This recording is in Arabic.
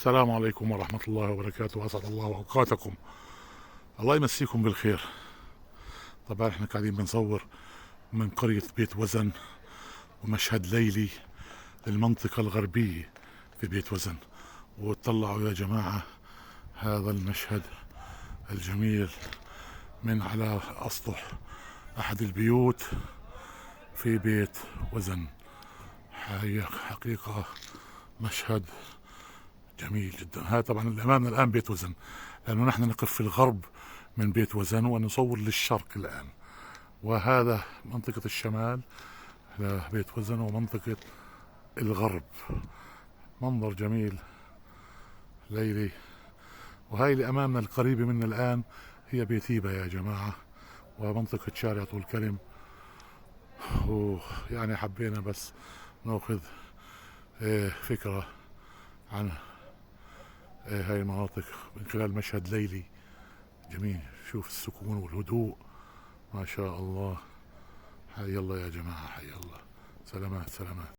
السلام عليكم ورحمة الله وبركاته. أسعد الله أوقاتكم. الله يمسيكم بالخير. طبعا احنا قاعدين بنصور من قرية بيت وزن ومشهد ليلي للمنطقة الغربية في بيت وزن. وطلعوا يا جماعة هذا المشهد الجميل من على أسطح أحد البيوت في بيت وزن. حقيقة مشهد جميل جدا. هذا طبعا اللي امامنا الان بيت وزن، لانه نحن نقف في الغرب من بيت وزن ونصور للشرق الان، وهذا منطقة الشمال لبيت وزن ومنطقة الغرب. منظر جميل ليلي. وهاي اللي امامنا القريبة منا الان هي بيتيبة يا جماعة، ومنطقة شارع طول كرم. ويعني حبينا بس ناخذ فكرة عن هاي المناطق من خلال مشهد ليلي جميل. شوف السكون والهدوء ما شاء الله. حي الله يا جماعة، حي الله. سلامات سلامات.